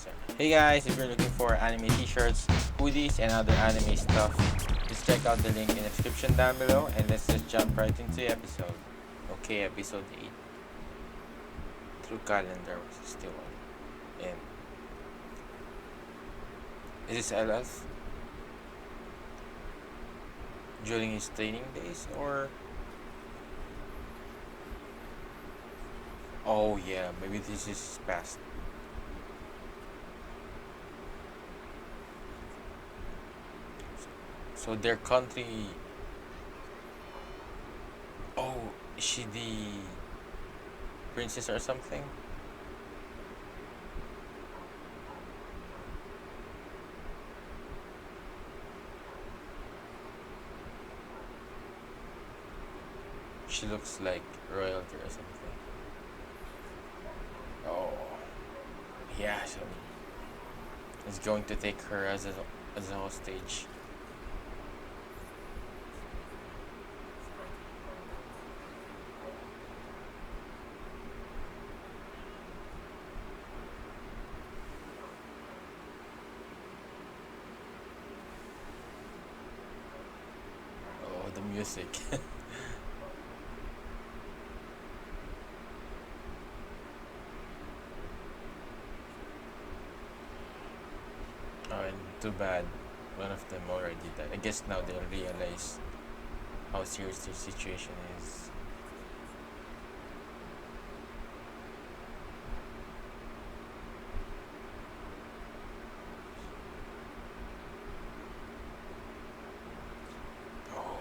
Condenser. Hey guys, if you're looking for anime t-shirts, hoodies, and other anime stuff, just check out the link in the description down below and let's just jump right into the episode. Okay, episode 8. Through calendar was still on. And is this LF during his training days or oh yeah, maybe this is past. So their country. Oh, is she the princess or something? She looks like royalty or something. Oh, yeah. So he's going to take her as a hostage. Oh, the music. Oh, and too bad. One of them already died. I guess now they'll realize how serious their situation is. Oh,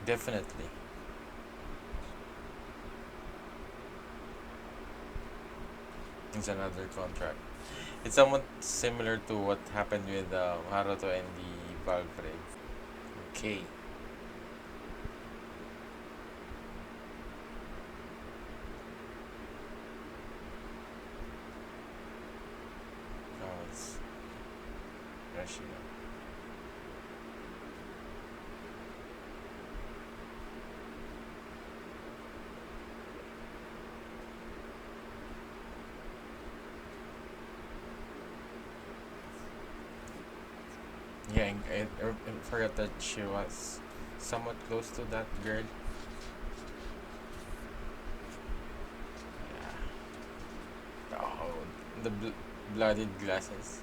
definitely. It's another contract. It's somewhat similar to what happened with Haruto and the Valvrave. Okay. Oh, it's Rashida. Yeah, and I forgot that she was somewhat close to that girl. Yeah. Oh, the blooded glasses.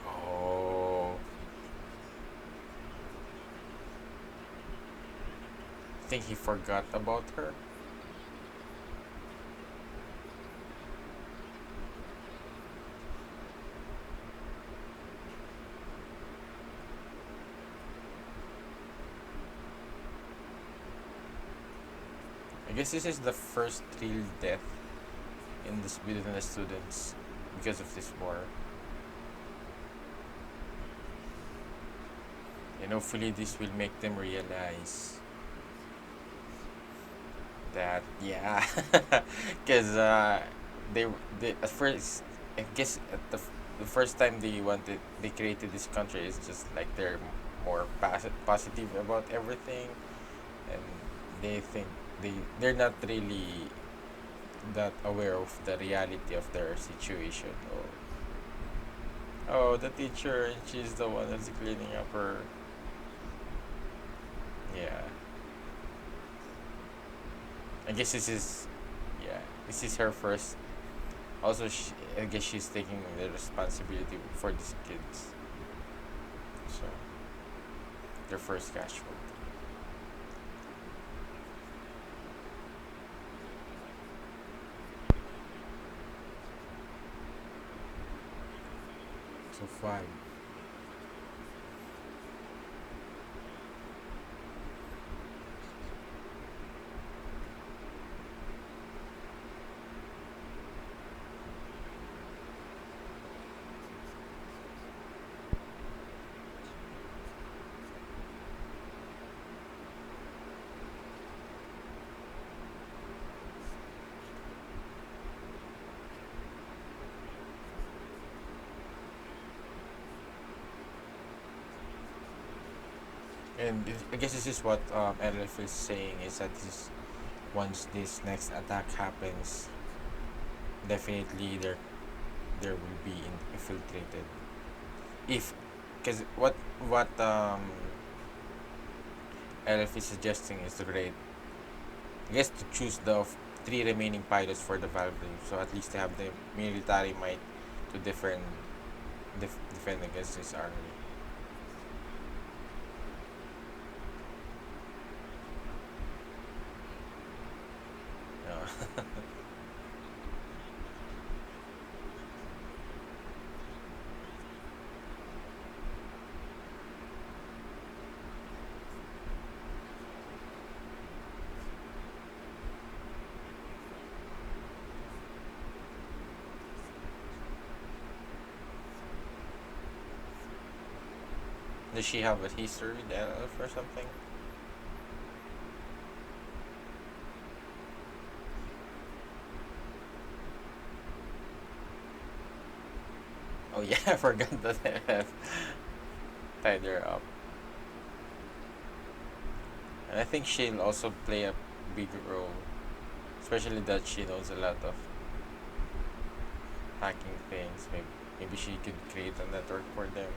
Oh, I think he forgot about her. I guess this is the first real death in this within the students because of this war. And hopefully this will make them realize that yeah, because they they at first I guess at the first time they created this country is just like they're more positive about everything and they think they're not really that aware of the reality of their situation. Oh, the teacher and she's the one that's cleaning up her. Yeah, I guess this is yeah this is her first. Also, I guess she's taking the responsibility for these kids. So their first casualty. So five. And I guess this is what LF is saying is that this once this next attack happens, definitely there will be infiltrated. If because what LF is suggesting is the great I guess to choose the three remaining pilots for the Valvrave, so at least they have the military might to defend against this army. Yeah. Does she have a history with elf or something? Oh yeah, I forgot that elf tied her up. And I think she'll also play a big role, especially that she knows a lot of hacking things. Maybe she could create a network for them.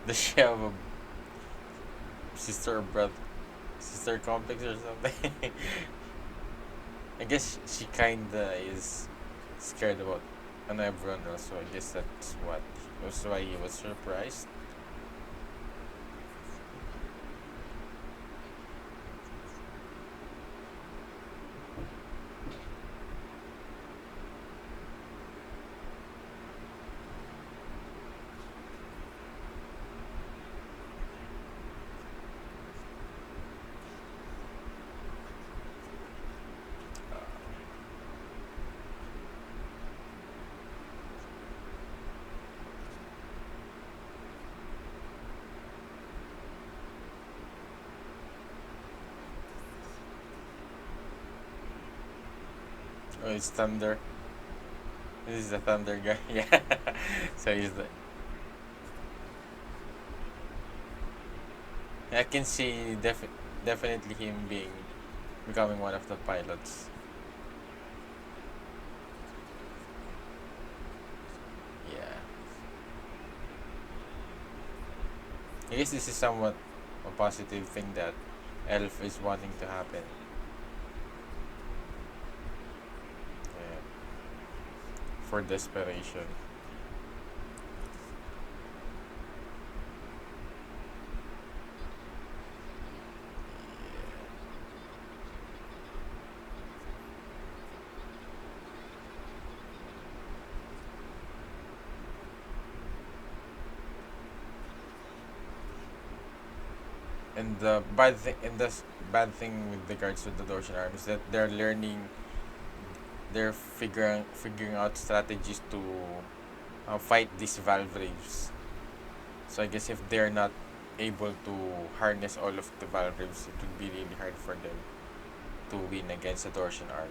Does she have a sister or brother, sister complex or something? I guess she kinda is scared about and everyone else, so I guess that's why he was surprised. Oh, it's Thunder. This is the Thunder guy. Yeah. So he's the. I can see definitely him being becoming one of the pilots. Yeah. I guess this is somewhat a positive thing that Elf is wanting to happen. Yeah. For desperation. And the bad thing with regards to the Doshan army is that they're figuring out strategies to fight these Valvraves. So I guess if they're not able to harness all of the Valvraves, it would be really hard for them to win against the Doshan army.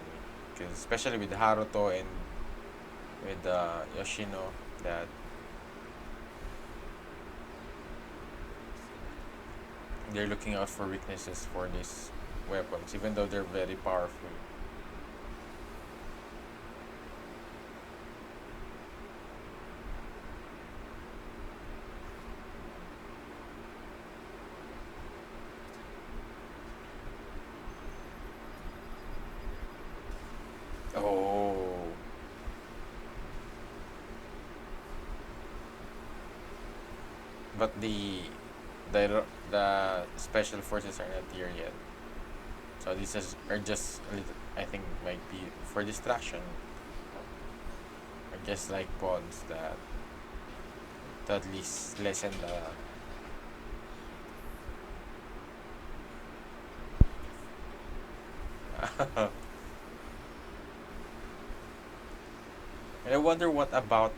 Because especially with Haruto and with Yoshino, that they're looking out for weaknesses for these weapons, even though they're very powerful. Oh, but the special forces are not here yet. So are just a little, I think might be for distraction, or just like pods that to at least lessen the. And I wonder what about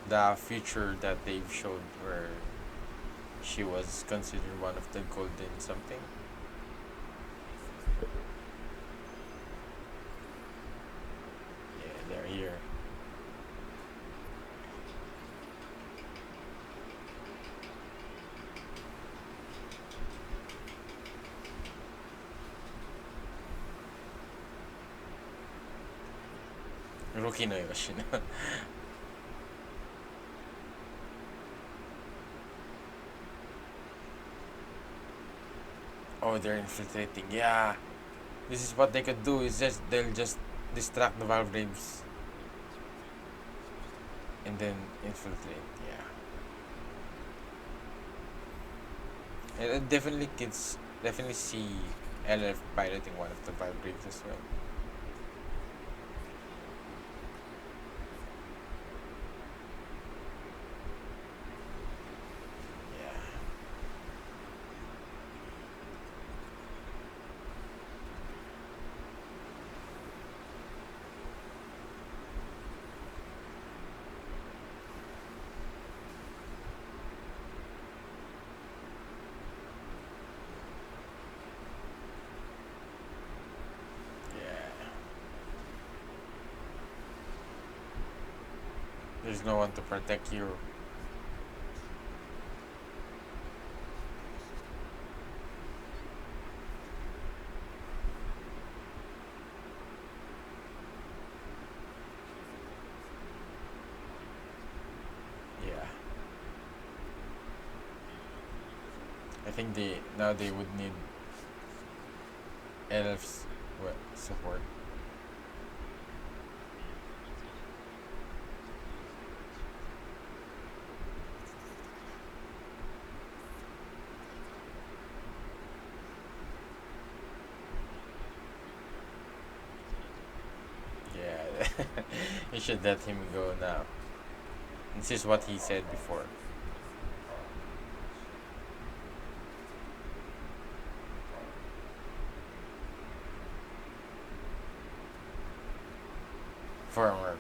the future that they've showed where she was considered one of the golden something. Yeah, they're here. Rookie no Yoshino. Oh, they're infiltrating. Yeah, this is what they could do. Is just they'll just distract the Valvraves and then infiltrate. Yeah, and I definitely see LF piloting one of the Valvraves as well. Yeah, yeah. There's no one to protect you. Yeah, I think they would need LF's support. Yeah, you should let him go now. This is what he said before. Former.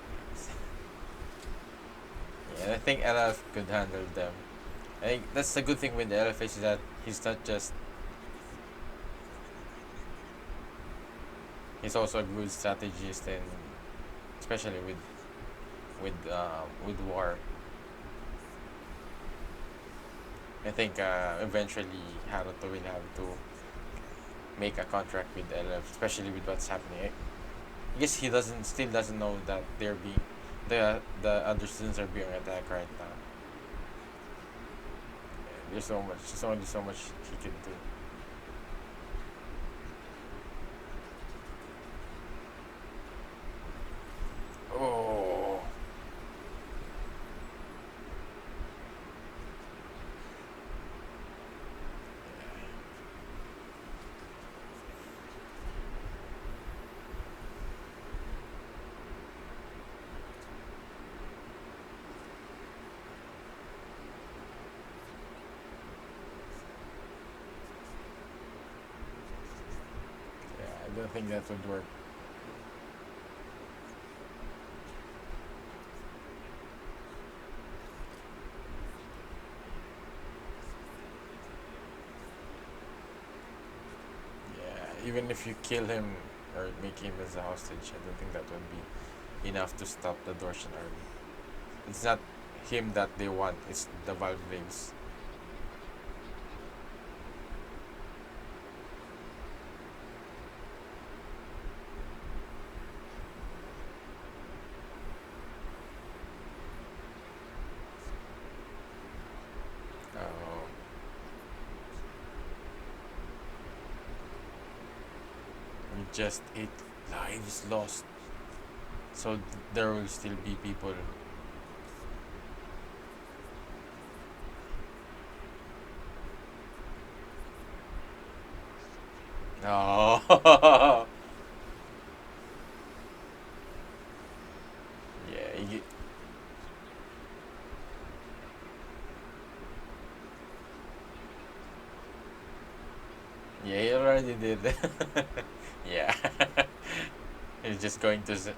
Yeah, I think LF could handle them. I think that's the good thing with the LF is that he's not just he's also a good strategist and especially with war. I think eventually Haruto will have to make a contract with LF, especially with what's happening. I guess he doesn't know that the other students are being attacked right now. There's only so much he can do. Oh, yeah, I don't think that would work. Yeah, even if you kill him or make him as a hostage, I don't think that would be enough to stop the Dortian army. It's not him that they want; it's the Valvraves. Oh, we just 8 lives lost, so there will still be people. Oh, yeah, yeah, he already did. Yeah. He's just going to yeah.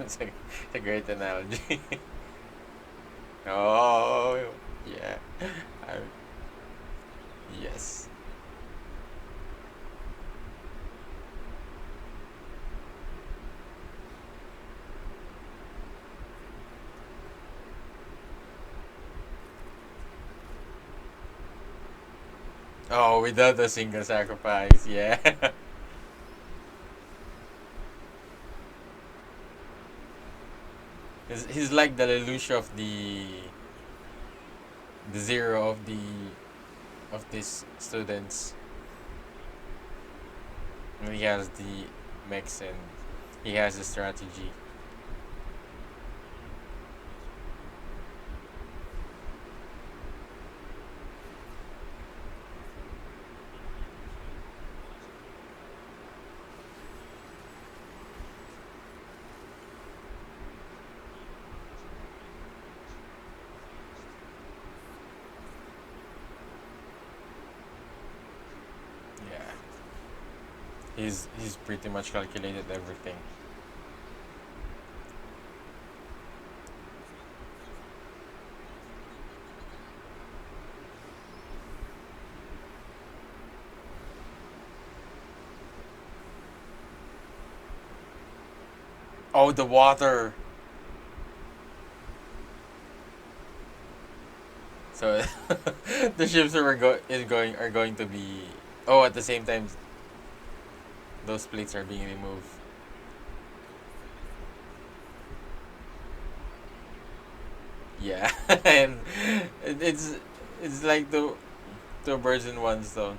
It's a great analogy. Oh, yeah. I, yes. Oh, without a single sacrifice, yeah. He's like the Lelouch of the zero of these students. And he has the mix and he has the strategy. Yeah. He's pretty much calculated everything. Oh, the water. So the ships are going to be. Oh, at the same time, those plates are being removed. Yeah, and it's like the two birds in one stone.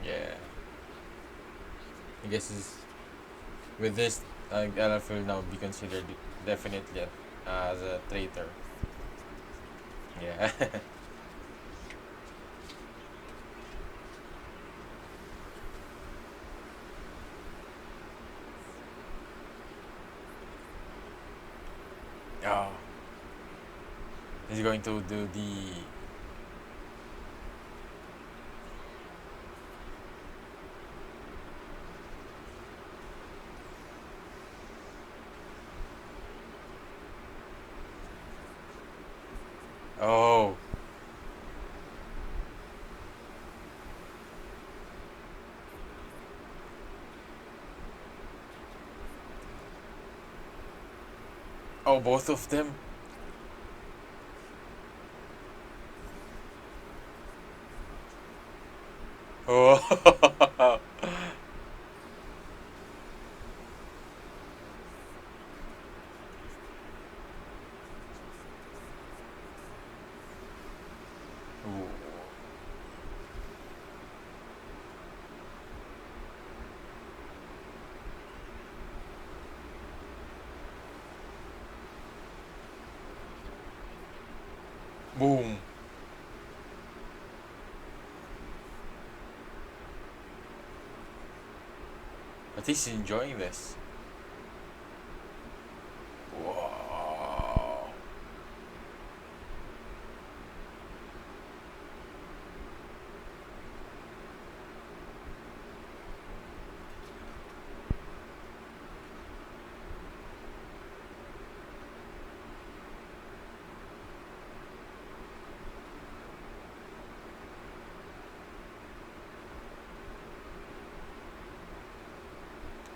Yeah, I guess with this, Elf will now be considered definitely as a traitor. Yeah. Oh, he's going to do the. Oh, oh, both of them. Oh, boom. But he's enjoying this. Whoa.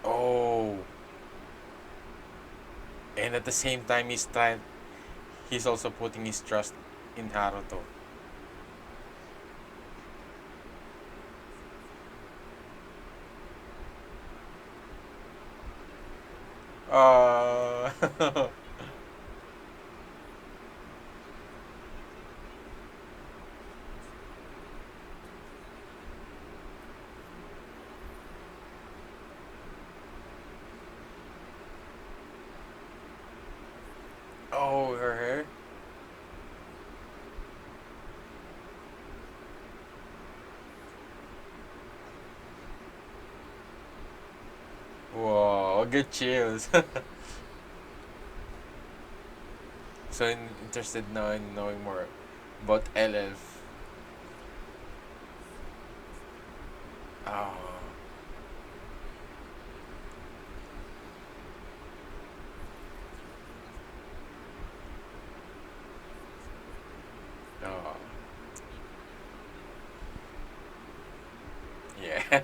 Oh, and at the same time, he's also putting his trust in Haruto. Uh, oh, her hair. get chills. So interested now in knowing more about LF. Oh, oh, yeah,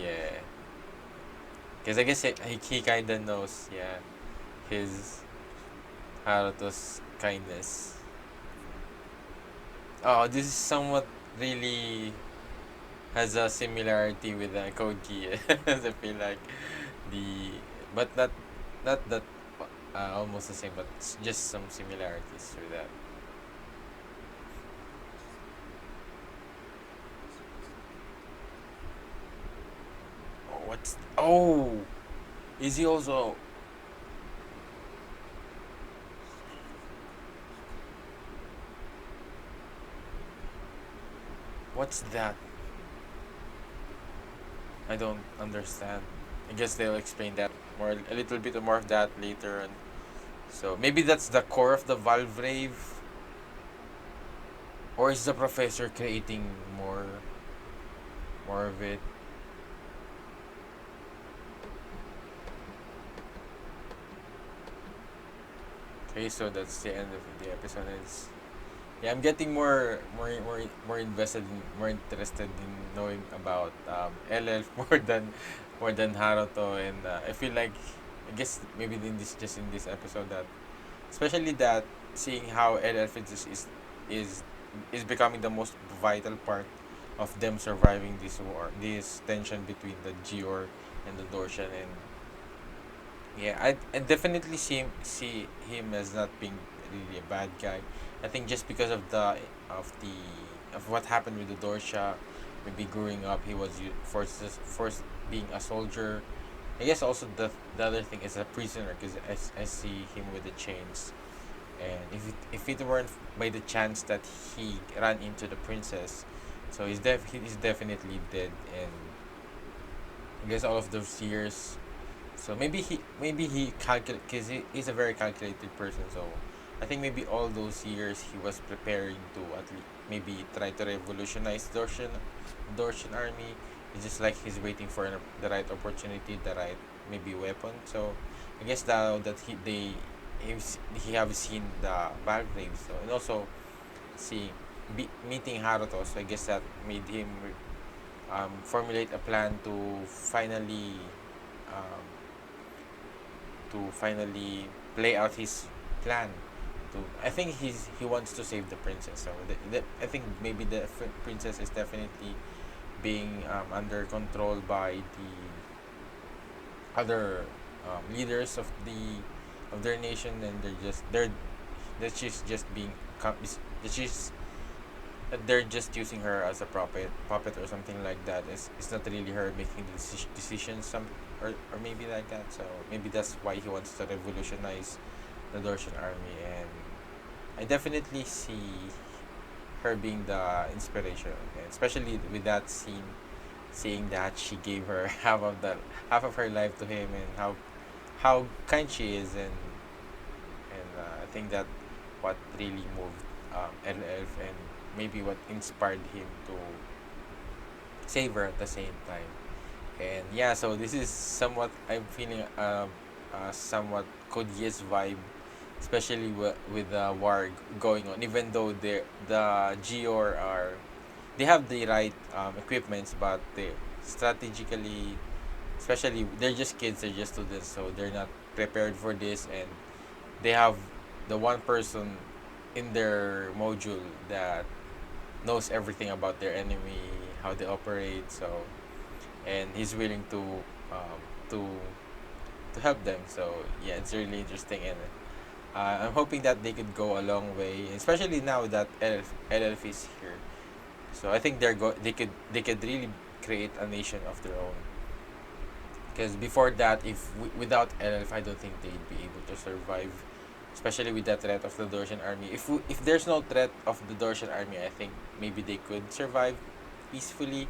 yeah. Because I guess he kind of knows, yeah, his Haruto's kindness. Oh, this is somewhat really has a similarity with Code Geass. I feel like the, but not that almost the same, but just some similarities with that. Oh, what's is he also, what's that? I don't understand. I guess they'll explain that more, a little bit more of that later. And so maybe that's the core of the Valvrave, or is the professor creating more of it? Okay, so that's the end of the episode. Is yeah, I'm getting more invested in, more interested in knowing about LL more than Haruto, and I feel like, I guess maybe in this, just in this episode, that especially that seeing how LL is is becoming the most vital part of them surviving this war, this tension between the Gior and the Dorshan. And yeah, I definitely see him as not being really a bad guy. I think just because of the of what happened with the Dorsha, maybe growing up he was forced being a soldier. I guess also the other thing is a prisoner, because I see him with the chains, and if it weren't by the chance that he ran into the princess, so he's definitely dead. And I guess all of those years, so maybe he calculate, because he's a very calculated person. So I think maybe all those years he was preparing to at least maybe try to revolutionize Dorshan army. It's just like he's waiting for the right opportunity, the right maybe weapon. So I guess now that he have seen the Valkyrie, so, and also see meeting Haruto, so I guess that made him formulate a plan um, to finally play out his plan. To I think he wants to save the princess. So I think maybe the princess is definitely being under control by the other leaders of their nation, and they're that she's just being that they're just using her as a puppet or something like that. It's not really her making the decisions, or maybe like that. So maybe that's why he wants to revolutionize the Dorshan army. And I definitely see her being the inspiration, and especially with that scene, seeing that she gave her half of her life to him, and how kind she is. And I think that what really moved LF, and maybe what inspired him to save her at the same time. And yeah, so this is somewhat, I'm feeling somewhat Kodye's vibe, especially with the war going on. Even though the Gior are, they have the right equipments, but they strategically, especially they're just kids, they're just students, so they're not prepared for this. And they have the one person in their module that knows everything about their enemy, how they operate. So, and he's willing um, to to help them. So yeah, it's really interesting. And I'm hoping that they could go a long way, especially now that LLF is here. So I think they could really create a nation of their own. Because before that, if without LLF, I don't think they'd be able to survive, especially with the threat of the Dorshan army. If there's no threat of the Dorshan army, I think maybe they could survive peacefully,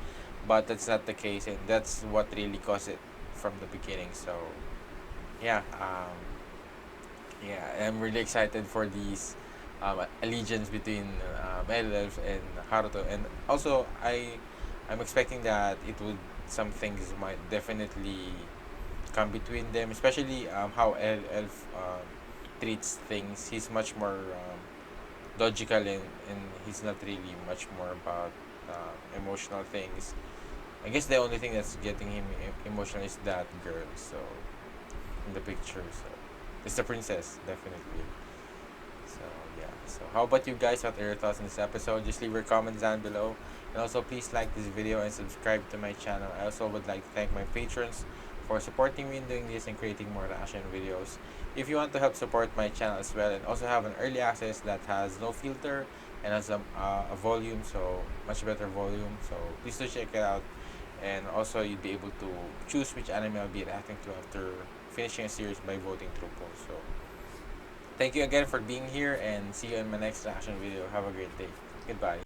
but that's not the case, and that's what really caused it from the beginning. So yeah, yeah, I'm really excited for these allegiance between Elf and Haruto, and also I'm expecting that it would some things might definitely come between them, especially how Elf treats things. He's much more logical, and he's not really much more about emotional things. I guess the only thing that's getting him emotional is that girl. So in the picture, so it's the princess definitely. So yeah. So how about you guys? What are your thoughts on this episode? Just leave your comments down below. And also please like this video and subscribe to my channel. I also would like to thank my patrons for supporting me in doing this and creating more reaction videos. If you want to help support my channel as well and also have an early access that has no filter and has a volume, so much better volume. So please do check it out. And also you'd be able to choose which anime I'll be reacting to after finishing a series by voting through polls. So thank you again for being here and see you in my next reaction video. Have a great day. Goodbye.